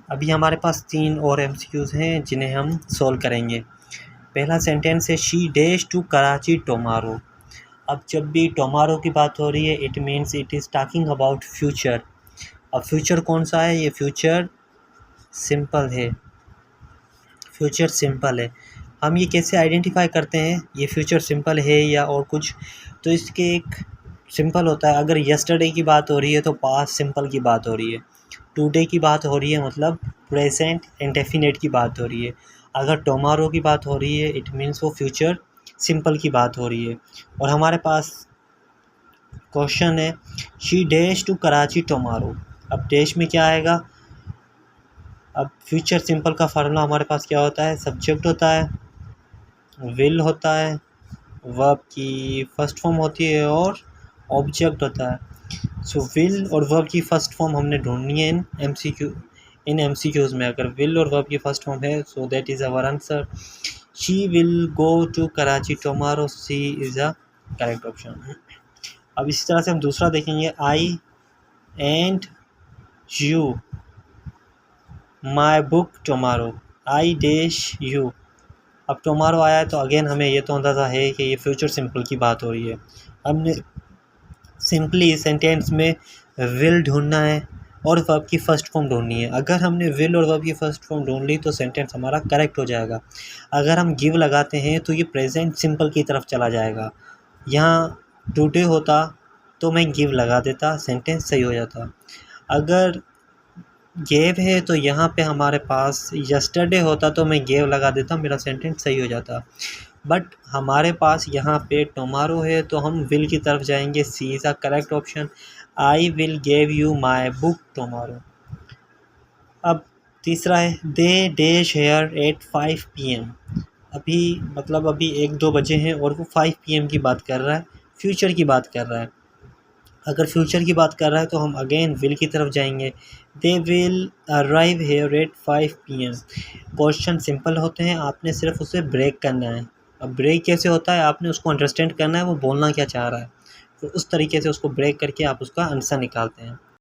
अभी हमारे पास 3 और एमसीक्यूज़ हैं जिन्हें हम सॉल्व करेंगे। पहला सेंटेंस है she days to Karachi tomorrow. अब जब भी टुमारो की बात हो रही है it means it is talking about future. अब फ्यूचर कौन सा है? ये फ्यूचर सिंपल है। फ्यूचर सिंपल है। हम ये कैसे आइडेंटिफाई करते हैं ये फ्यूचर सिंपल है या और कुछ? तो इसके एक सिंपल होता है, अगर यस्टरडे की बात हो रही है तो पास्ट सिंपल की बात हो रही है। टुडे की बात हो रही है मतलब प्रेजेंट इंडेफिनिट की बात हो रही है। अगर टुमारो की बात हो रही है इट मीन्स वो फ्यूचर सिंपल की बात हो रही है। और हमारे पास क्वेश्चन है she days to Karachi tomorrow. अब डेश में क्या आएगा? अब फ्यूचर सिंपल का फार्मूला हमारे पास क्या होता है? सब्जेक्ट होता है, विल होता है, वर्ब की फर्स्ट फॉर्म होती है और ऑब्जेक्ट होता है। सो विल और वर्ब की फ़र्स्ट फॉर्म हमने ढूंढनी है इन एमसीक्यूज़ में। अगर विल और वर्ब की फ़र्स्ट फॉर्म है so that is our answer. She will go to Karachi tomorrow, C is a correct option. अब इसी तरह से हम दूसरा देखेंगे I and you my book tomorrow. I dash you. अब टुमारो आया है तो अगेन हमें ये तो अंदाज़ा है कि ये फ्यूचर सिंपल की बात हो रही है। हमने सिंपली सेंटेंस में विल ढूंढना है और वर्ब की फ़र्स्ट फॉर्म ढूंढनी है। अगर हमने विल और वर्ब की फ़र्स्ट फॉर्म ढूंढ ली तो सेंटेंस हमारा करेक्ट हो जाएगा। अगर हम गिव लगाते हैं तो ये प्रेजेंट सिंपल की तरफ चला जाएगा। यहाँ टुडे होता तो मैं गिव लगा देता, सेंटेंस सही हो जाता। अगर गेव है तो यहाँ पे हमारे पास यस्टरडे होता तो मैं गेव लगा देता, मेरा सेंटेंस सही हो जाता। बट हमारे पास यहाँ पे टुमारो है तो हम विल की तरफ जाएंगे, C is a correct option. I will give you my book tomorrow. अब तीसरा है they dash here at 5 PM। अभी मतलब अभी 1-2 बजे हैं और वो 5 PM की बात कर रहा है, फ्यूचर की बात कर रहा है। अगर फ्यूचर की बात कर रहा है तो हम अगेन विल की तरफ जाएंगे, they will arrive here at 5 PM। Question simple होते हैं, आपने सिर्फ उसे ब्रेक करना है। अब ब्रेक कैसे होता है? आपने उसको अंडरस्टैंड करना है वो बोलना क्या चाह रहा है, तो उस तरीके से उसको ब्रेक करके आप उसका आंसर निकालते हैं।